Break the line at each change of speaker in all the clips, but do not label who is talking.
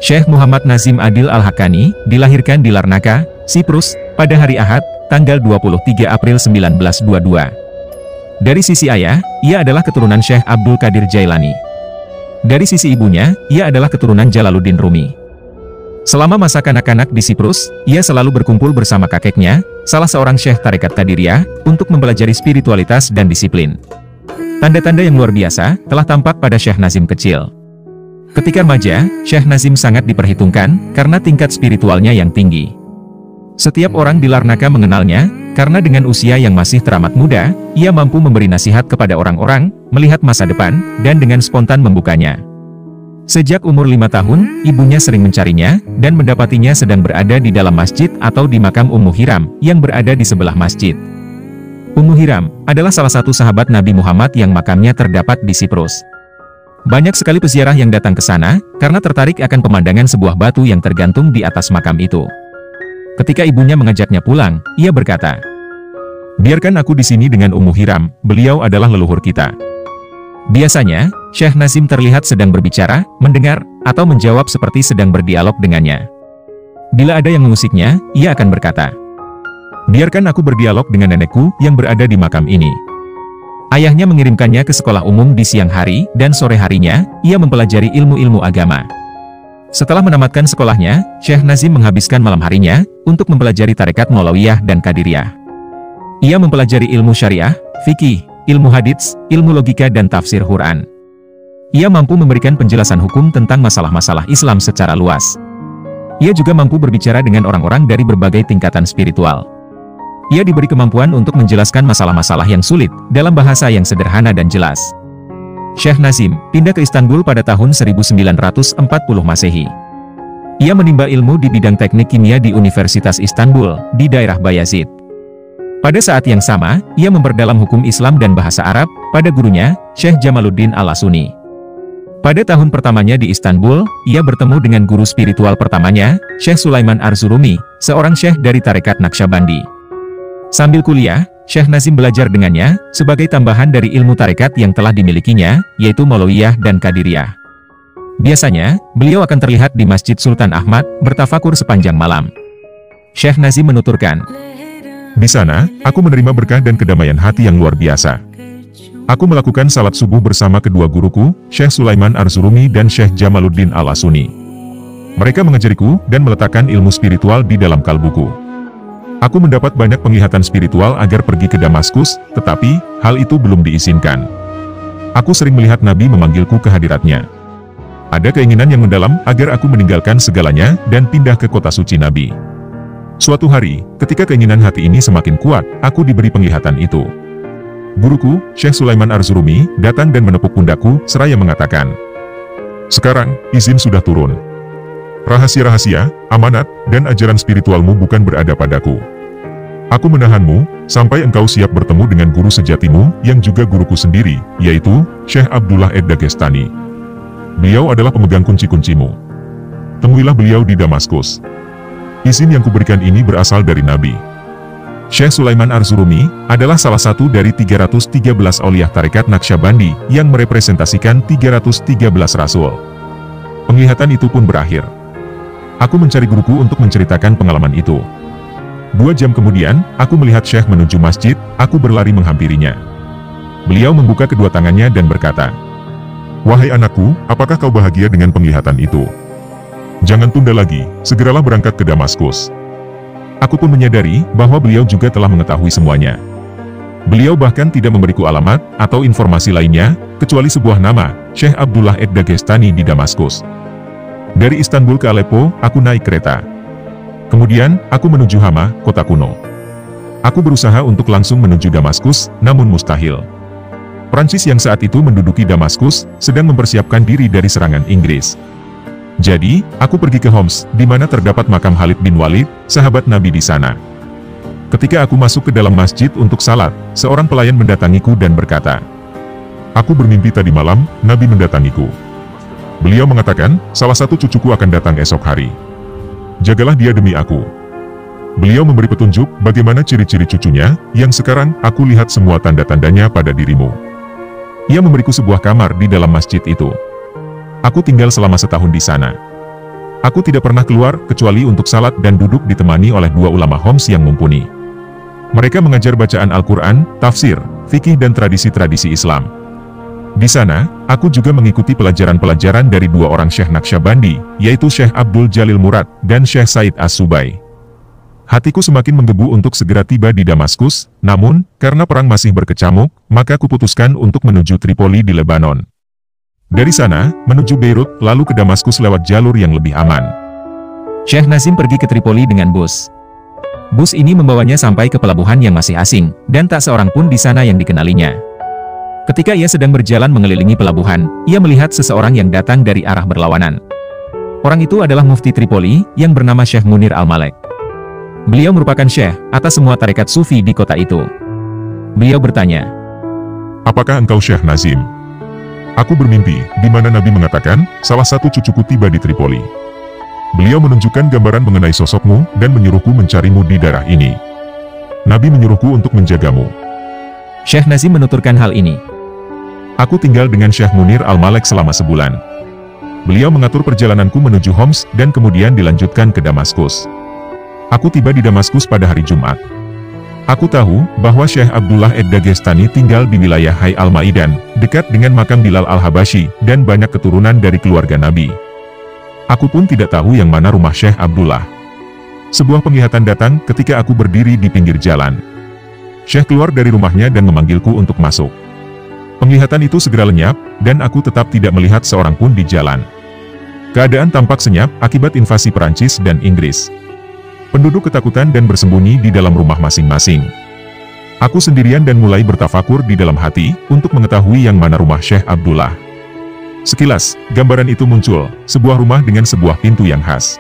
Syekh Muhammad Nazim Adil Al-Haqqani dilahirkan di Larnaca, Siprus, pada hari Ahad, tanggal 23 April 1922. Dari sisi ayah, ia adalah keturunan Syekh Abdul Qadir Jailani. Dari sisi ibunya, ia adalah keturunan Jalaluddin Rumi. Selama masa kanak-kanak di Siprus, ia selalu berkumpul bersama kakeknya, salah seorang Syekh Tarekat Qadiriyah, untuk mempelajari spiritualitas dan disiplin. Tanda-tanda yang luar biasa telah tampak pada Syekh Nazim kecil. Ketika remaja, Syekh Nazim sangat diperhitungkan karena tingkat spiritualnya yang tinggi. Setiap orang di Larnaca mengenalnya, karena dengan usia yang masih teramat muda, ia mampu memberi nasihat kepada orang-orang, melihat masa depan, dan dengan spontan membukanya. Sejak umur 5 tahun, ibunya sering mencarinya, dan mendapatinya sedang berada di dalam masjid atau di makam Ummu Hiram, yang berada di sebelah masjid. Ummu Hiram adalah salah satu sahabat Nabi Muhammad yang makamnya terdapat di Siprus. Banyak sekali peziarah yang datang ke sana, karena tertarik akan pemandangan sebuah batu yang tergantung di atas makam itu. Ketika ibunya mengajaknya pulang, ia berkata, "Biarkan aku di sini dengan Ummu Hiram, beliau adalah leluhur kita." Biasanya, Syekh Nazim terlihat sedang berbicara, mendengar, atau menjawab seperti sedang berdialog dengannya. Bila ada yang mengusiknya, ia akan berkata, "Biarkan aku berdialog dengan nenekku yang berada di makam ini." Ayahnya mengirimkannya ke sekolah umum di siang hari, dan sore harinya, ia mempelajari ilmu-ilmu agama. Setelah menamatkan sekolahnya, Syekh Nazim menghabiskan malam harinya, untuk mempelajari tarekat Maulawiyah dan Qadiriyah. Ia mempelajari ilmu syariah, fikih, ilmu hadits, ilmu logika dan tafsir Quran. Ia mampu memberikan penjelasan hukum tentang masalah-masalah Islam secara luas. Ia juga mampu berbicara dengan orang-orang dari berbagai tingkatan spiritual. Ia diberi kemampuan untuk menjelaskan masalah-masalah yang sulit, dalam bahasa yang sederhana dan jelas. Syekh Nazim pindah ke Istanbul pada tahun 1940 Masehi. Ia menimba ilmu di bidang teknik kimia di Universitas Istanbul, di daerah Bayazid. Pada saat yang sama, ia memperdalam hukum Islam dan bahasa Arab, pada gurunya, Syekh Jamaluddin Al-Asuni. Pada tahun pertamanya di Istanbul, ia bertemu dengan guru spiritual pertamanya, Syekh Sulaiman Arzurumi, seorang syekh dari tarekat Naqsyabandi. Sambil kuliah, Syekh Nazim belajar dengannya, sebagai tambahan dari ilmu tarekat yang telah dimilikinya, yaitu Maulawiyah dan Qadiriyah. Biasanya, beliau akan terlihat di Masjid Sultan Ahmad, bertafakur sepanjang malam. Syekh Nazim menuturkan, "Di sana, aku menerima berkah dan kedamaian hati yang luar biasa. Aku melakukan salat subuh bersama kedua guruku, Syekh Sulaiman Arzurumi dan Syekh Jamaluddin Al-Asuni. Mereka mengajariku dan meletakkan ilmu spiritual di dalam kalbuku. Aku mendapat banyak penglihatan spiritual agar pergi ke Damaskus, tetapi, hal itu belum diizinkan. Aku sering melihat Nabi memanggilku ke hadiratnya. Ada keinginan yang mendalam agar aku meninggalkan segalanya dan pindah ke kota suci Nabi. Suatu hari, ketika keinginan hati ini semakin kuat, aku diberi penglihatan itu. Guruku, Syekh Sulaiman Arzurumi, datang dan menepuk pundakku, seraya mengatakan, 'Sekarang, izin sudah turun. Rahasia-rahasia, amanat, dan ajaran spiritualmu bukan berada padaku. Aku menahanmu, sampai engkau siap bertemu dengan guru sejatimu, yang juga guruku sendiri, yaitu, Syekh Abdullah Ed-Dagestani. Beliau adalah pemegang kunci-kuncimu. Temuilah beliau di Damaskus. Izin yang kuberikan ini berasal dari Nabi.' Syekh Sulaiman Arzurumi, adalah salah satu dari 313 auliah tarekat Naqsyabandi, yang merepresentasikan 313 Rasul. Penglihatan itu pun berakhir. Aku mencari guruku untuk menceritakan pengalaman itu. 2 jam kemudian, aku melihat Syekh menuju masjid, aku berlari menghampirinya. Beliau membuka kedua tangannya dan berkata, 'Wahai anakku, apakah kau bahagia dengan penglihatan itu? Jangan tunda lagi, segeralah berangkat ke Damaskus.' Aku pun menyadari bahwa beliau juga telah mengetahui semuanya. Beliau bahkan tidak memberiku alamat atau informasi lainnya, kecuali sebuah nama, Syekh Abdullah Ed-Dagestani di Damaskus. Dari Istanbul ke Aleppo, aku naik kereta. Kemudian, aku menuju Hama, kota kuno. Aku berusaha untuk langsung menuju Damaskus, namun mustahil. Prancis yang saat itu menduduki Damaskus, sedang mempersiapkan diri dari serangan Inggris. Jadi, aku pergi ke Homs, di mana terdapat makam Khalid bin Walid, sahabat Nabi di sana. Ketika aku masuk ke dalam masjid untuk salat, seorang pelayan mendatangiku dan berkata, 'Aku bermimpi tadi malam, Nabi mendatangiku. Beliau mengatakan, salah satu cucuku akan datang esok hari. Jagalah dia demi aku.' Beliau memberi petunjuk bagaimana ciri-ciri cucunya, yang sekarang aku lihat semua tanda-tandanya pada dirimu. Ia memberiku sebuah kamar di dalam masjid itu. Aku tinggal selama setahun di sana.
Aku tidak pernah keluar kecuali untuk salat dan duduk ditemani oleh dua ulama Homs yang mumpuni. Mereka mengajar bacaan Al-Quran, tafsir, fikih dan tradisi-tradisi Islam. Di sana, aku juga mengikuti pelajaran-pelajaran dari dua orang Syekh Naqsyabandi, yaitu Syekh Abdul Jalil Murad dan Syekh Said As-Subai. Hatiku semakin menggebu untuk segera tiba di Damaskus, namun, karena perang masih berkecamuk, maka kuputuskan untuk menuju Tripoli di Lebanon. Dari sana, menuju Beirut, lalu ke Damaskus lewat jalur yang lebih aman.
Syekh Nazim pergi ke Tripoli dengan bus. Bus ini membawanya sampai ke pelabuhan yang masih asing, dan tak seorang pun di sana yang dikenalinya. Ketika ia sedang berjalan mengelilingi pelabuhan, ia melihat seseorang yang datang dari arah berlawanan. Orang itu adalah Mufti Tripoli, yang bernama Syekh Munir Al-Malek. Beliau merupakan syekh atas semua tarekat sufi di kota itu. Beliau bertanya,
"Apakah engkau Syekh Nazim? Aku bermimpi, di mana Nabi mengatakan, salah satu cucuku tiba di Tripoli. Beliau menunjukkan gambaran mengenai sosokmu, dan menyuruhku mencarimu di daerah ini. Nabi menyuruhku untuk menjagamu."
Syekh Nazim menuturkan hal ini.
Aku tinggal dengan Syekh Munir Al-Malek selama sebulan. Beliau mengatur perjalananku menuju Homs, dan kemudian dilanjutkan ke Damaskus. Aku tiba di Damaskus pada hari Jumat. Aku tahu bahwa Syekh Abdullah Ed-Dagestani tinggal di wilayah Hai Al-Maidan, dekat dengan makam Bilal Al-Habashi, dan banyak keturunan dari keluarga Nabi. Aku pun tidak tahu yang mana rumah Syekh Abdullah. Sebuah penglihatan datang ketika aku berdiri di pinggir jalan. Syekh keluar dari rumahnya dan memanggilku untuk masuk. Penglihatan itu segera lenyap, dan aku tetap tidak melihat seorang pun di jalan. Keadaan tampak senyap akibat invasi Perancis dan Inggris. Penduduk ketakutan dan bersembunyi di dalam rumah masing-masing. Aku sendirian dan mulai bertafakur di dalam hati, untuk mengetahui yang mana rumah Syekh Abdullah. Sekilas, gambaran itu muncul, sebuah rumah dengan sebuah pintu yang khas.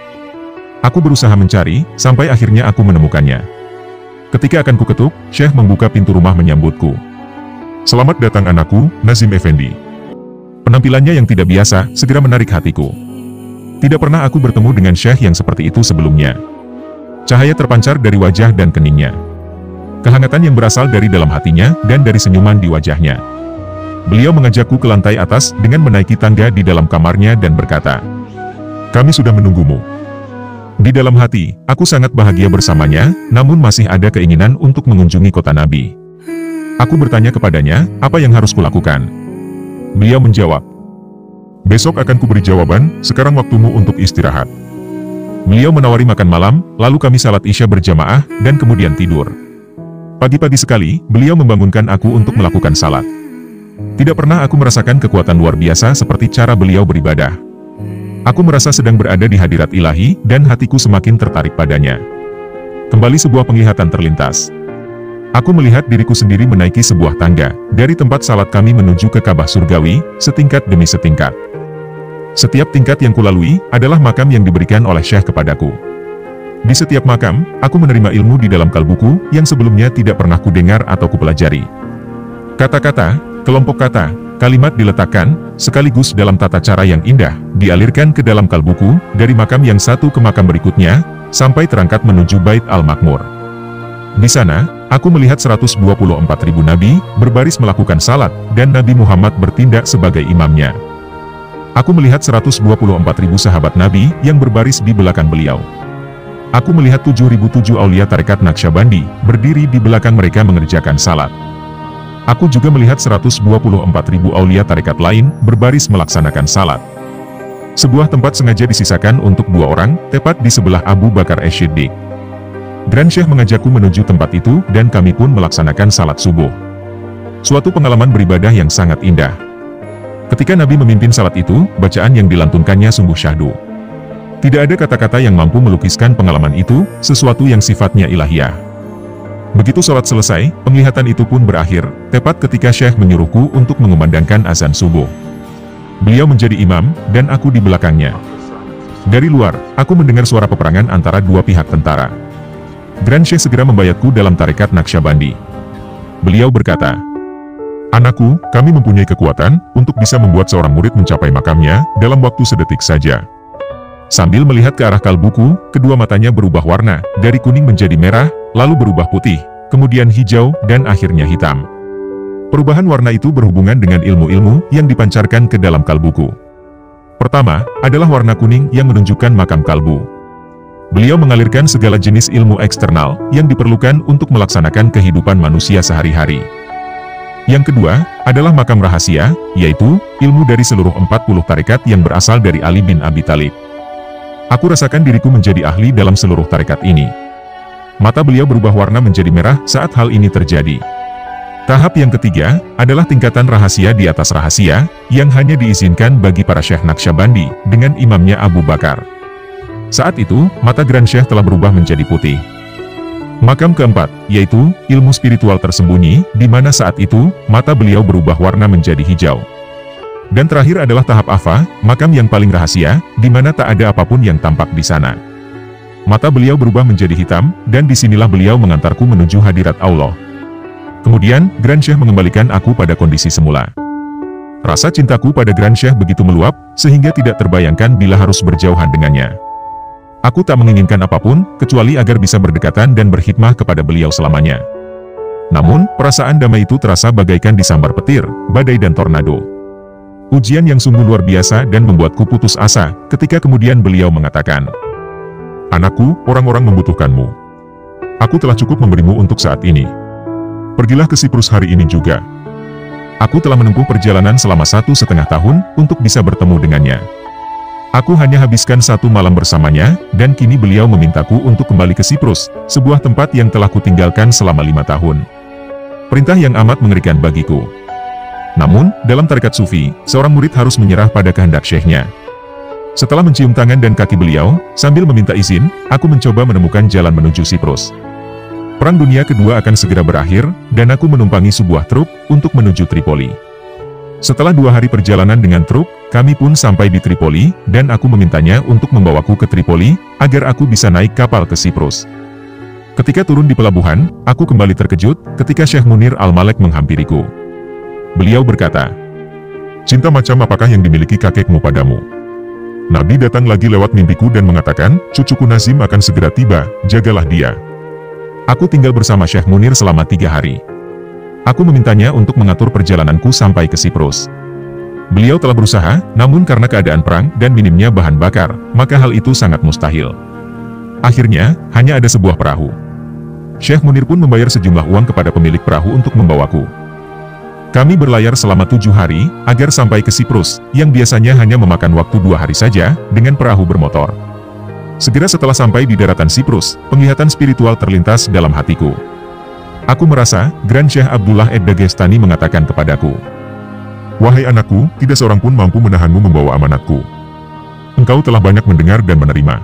Aku berusaha mencari, sampai akhirnya aku menemukannya. Ketika akan kuketuk, Syekh membuka pintu rumah menyambutku. "Selamat datang anakku, Nazim Effendi." Penampilannya yang tidak biasa, segera menarik hatiku. Tidak pernah aku bertemu dengan Syekh yang seperti itu sebelumnya. Cahaya terpancar dari wajah dan keningnya. Kehangatan yang berasal dari dalam hatinya, dan dari senyuman di wajahnya. Beliau mengajakku ke lantai atas dengan menaiki tangga di dalam kamarnya dan berkata, "Kami sudah menunggumu." Di dalam hati, aku sangat bahagia bersamanya, namun masih ada keinginan untuk mengunjungi kota Nabi. Aku bertanya kepadanya, apa yang harus kulakukan? Beliau menjawab, "Besok akan kuberi jawaban, sekarang waktumu untuk istirahat." Beliau menawari makan malam, lalu kami salat Isya berjamaah, dan kemudian tidur. Pagi-pagi sekali, beliau membangunkan aku untuk melakukan salat. Tidak pernah aku merasakan kekuatan luar biasa seperti cara beliau beribadah. Aku merasa sedang berada di hadirat ilahi, dan hatiku semakin tertarik padanya. Kembali sebuah penglihatan terlintas. Aku melihat diriku sendiri menaiki sebuah tangga, dari tempat salat kami menuju ke Ka'bah surgawi, setingkat demi setingkat. Setiap tingkat yang kulalui, adalah makam yang diberikan oleh Syekh kepadaku. Di setiap makam, aku menerima ilmu di dalam kalbuku, yang sebelumnya tidak pernah kudengar atau kupelajari. Kata-kata, kelompok kata, kalimat diletakkan, sekaligus dalam tata cara yang indah, dialirkan ke dalam kalbuku, dari makam yang satu ke makam berikutnya, sampai terangkat menuju Bait Al-Makmur. Di sana, aku melihat 124.000 nabi, berbaris melakukan salat, dan Nabi Muhammad bertindak sebagai imamnya. Aku melihat 124.000 sahabat Nabi, yang berbaris di belakang beliau. Aku melihat 7.007 aulia tarekat Naqsyabandi, berdiri di belakang mereka mengerjakan salat. Aku juga melihat 124.000 aulia tarekat lain, berbaris melaksanakan salat. Sebuah tempat sengaja disisakan untuk 2 orang, tepat di sebelah Abu Bakar As-Siddiq. Grand Syekh mengajakku menuju tempat itu, dan kami pun melaksanakan salat subuh. Suatu pengalaman beribadah yang sangat indah. Ketika Nabi memimpin salat itu, bacaan yang dilantunkannya sungguh syahdu. Tidak ada kata-kata yang mampu melukiskan pengalaman itu, sesuatu yang sifatnya ilahiyah. Begitu salat selesai, penglihatan itu pun berakhir, tepat ketika Syekh menyuruhku untuk mengumandangkan azan subuh. Beliau menjadi imam, dan aku di belakangnya. Dari luar, aku mendengar suara peperangan antara dua pihak tentara. Grand Syekh segera membayatku dalam tarekat Naqsyabandi. Beliau berkata, "Anakku, kami mempunyai kekuatan untuk bisa membuat seorang murid mencapai makamnya dalam waktu sedetik saja." Sambil melihat ke arah kalbuku, kedua matanya berubah warna, dari kuning menjadi merah, lalu berubah putih, kemudian hijau, dan akhirnya hitam. Perubahan warna itu berhubungan dengan ilmu-ilmu yang dipancarkan ke dalam kalbuku. Pertama, adalah warna kuning yang menunjukkan makam kalbu. Beliau mengalirkan segala jenis ilmu eksternal yang diperlukan untuk melaksanakan kehidupan manusia sehari-hari. Yang kedua, adalah makam rahasia, yaitu ilmu dari seluruh 40 tarekat yang berasal dari Ali bin Abi Thalib. Aku rasakan diriku menjadi ahli dalam seluruh tarekat ini. Mata beliau berubah warna menjadi merah saat hal ini terjadi. Tahap yang ketiga, adalah tingkatan rahasia di atas rahasia, yang hanya diizinkan bagi para Syekh Naqsyabandi, dengan imamnya Abu Bakar. Saat itu, mata Grand Syekh telah berubah menjadi putih. Makam keempat, yaitu ilmu spiritual tersembunyi, di mana saat itu, mata beliau berubah warna menjadi hijau. Dan terakhir adalah tahap Afa, makam yang paling rahasia, di mana tak ada apapun yang tampak di sana. Mata beliau berubah menjadi hitam, dan disinilah beliau mengantarku menuju hadirat Allah. Kemudian, Grand Syekh mengembalikan aku pada kondisi semula. Rasa cintaku pada Grand Syekh begitu meluap, sehingga tidak terbayangkan bila harus berjauhan dengannya. Aku tak menginginkan apapun, kecuali agar bisa berdekatan dan berkhidmah kepada beliau selamanya. Namun, perasaan damai itu terasa bagaikan disambar petir, badai dan tornado. Ujian yang sungguh luar biasa dan membuatku putus asa, ketika kemudian beliau mengatakan, "Anakku, orang-orang membutuhkanmu. Aku telah cukup memberimu untuk saat ini. Pergilah ke Siprus hari ini juga." Aku telah menempuh perjalanan selama 1,5 tahun untuk bisa bertemu dengannya. Aku hanya habiskan 1 malam bersamanya, dan kini beliau memintaku untuk kembali ke Siprus, sebuah tempat yang telah kutinggalkan selama 5 tahun. Perintah yang amat mengerikan bagiku. Namun, dalam tarekat Sufi, seorang murid harus menyerah pada kehendak syekhnya. Setelah mencium tangan dan kaki beliau, sambil meminta izin, aku mencoba menemukan jalan menuju Siprus. Perang Dunia Kedua akan segera berakhir, dan aku menumpangi sebuah truk untuk menuju Tripoli. Setelah 2 hari perjalanan dengan truk, kami pun sampai di Tripoli, dan aku memintanya untuk membawaku ke Tripoli, agar aku bisa naik kapal ke Siprus. Ketika turun di pelabuhan, aku kembali terkejut, ketika Syekh Munir Al-Malek menghampiriku. Beliau berkata, "Cinta macam apakah yang dimiliki kakekmu padamu? Nabi datang lagi lewat mimpiku dan mengatakan, cucuku Nazim akan segera tiba, jagalah dia." Aku tinggal bersama Syekh Munir selama 3 hari. Aku memintanya untuk mengatur perjalananku sampai ke Siprus. Beliau telah berusaha, namun karena keadaan perang dan minimnya bahan bakar, maka hal itu sangat mustahil. Akhirnya, hanya ada sebuah perahu. Syekh Munir pun membayar sejumlah uang kepada pemilik perahu untuk membawaku. Kami berlayar selama 7 hari, agar sampai ke Siprus, yang biasanya hanya memakan waktu 2 hari saja, dengan perahu bermotor. Segera setelah sampai di daratan Siprus, penglihatan spiritual terlintas dalam hatiku. Aku merasa, Grand Syekh Abdullah Ad-Dagestani mengatakan kepadaku, "Wahai anakku, tidak seorang pun mampu menahanmu membawa amanatku. Engkau telah banyak mendengar dan menerima.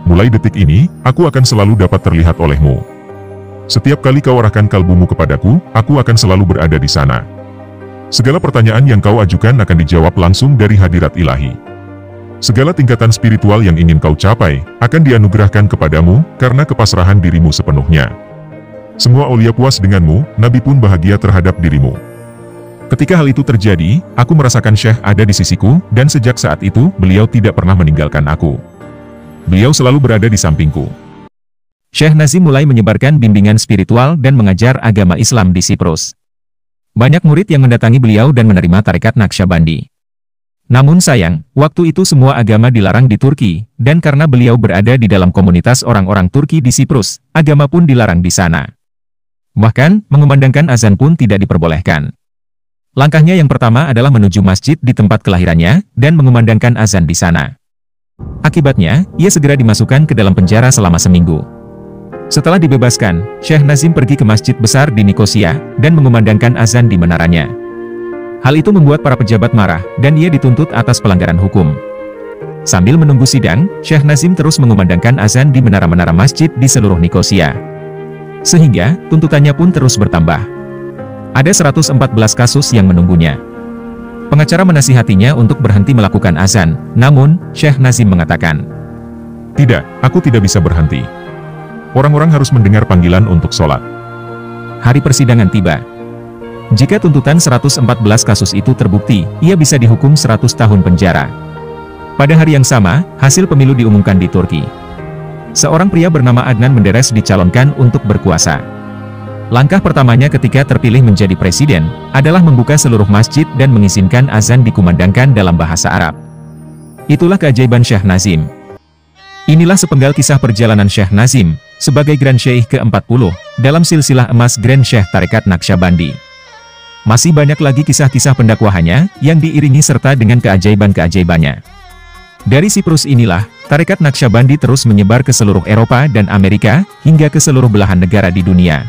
Mulai detik ini, aku akan selalu dapat terlihat olehmu. Setiap kali kau arahkan kalbumu kepadaku, aku akan selalu berada di sana. Segala pertanyaan yang kau ajukan akan dijawab langsung dari hadirat ilahi. Segala tingkatan spiritual yang ingin kau capai, akan dianugerahkan kepadamu, karena kepasrahan dirimu sepenuhnya. Semua aulia puas denganmu, Nabi pun bahagia terhadap dirimu." Ketika hal itu terjadi, aku merasakan Syekh ada di sisiku, dan sejak saat itu, beliau tidak pernah meninggalkan aku. Beliau selalu berada di sampingku.
Syekh Nazim mulai menyebarkan bimbingan spiritual dan mengajar agama Islam di Siprus. Banyak murid yang mendatangi beliau dan menerima tarekat Naqsyabandi. Namun sayang, waktu itu semua agama dilarang di Turki, dan karena beliau berada di dalam komunitas orang-orang Turki di Siprus, agama pun dilarang di sana. Bahkan, mengumandangkan azan pun tidak diperbolehkan. Langkahnya yang pertama adalah menuju masjid di tempat kelahirannya, dan mengumandangkan azan di sana. Akibatnya, ia segera dimasukkan ke dalam penjara selama seminggu. Setelah dibebaskan, Syekh Nazim pergi ke masjid besar di Nikosia, dan mengumandangkan azan di menaranya. Hal itu membuat para pejabat marah, dan ia dituntut atas pelanggaran hukum. Sambil menunggu sidang, Syekh Nazim terus mengumandangkan azan di menara-menara masjid di seluruh Nikosia. Sehingga, tuntutannya pun terus bertambah. Ada 114 kasus yang menunggunya. Pengacara menasihatinya untuk berhenti melakukan azan, namun, Syekh Nazim mengatakan,
"Tidak, aku tidak bisa berhenti. Orang-orang harus mendengar panggilan untuk sholat."
Hari persidangan tiba. Jika tuntutan 114 kasus itu terbukti, ia bisa dihukum 100 tahun penjara. Pada hari yang sama, hasil pemilu diumumkan di Turki. Seorang pria bernama Adnan Menderes dicalonkan untuk berkuasa. Langkah pertamanya ketika terpilih menjadi presiden, adalah membuka seluruh masjid dan mengizinkan azan dikumandangkan dalam bahasa Arab. Itulah keajaiban Syekh Nazim. Inilah sepenggal kisah perjalanan Syekh Nazim, sebagai Grand Syekh ke-40, dalam silsilah emas Grand Syekh Tarekat Naqsyabandi. Masih banyak lagi kisah-kisah pendakwahannya, yang diiringi serta dengan keajaiban-keajaibannya. Dari Siprus inilah, Tarekat Naqsyabandi terus menyebar ke seluruh Eropa dan Amerika, hingga ke seluruh belahan negara di dunia.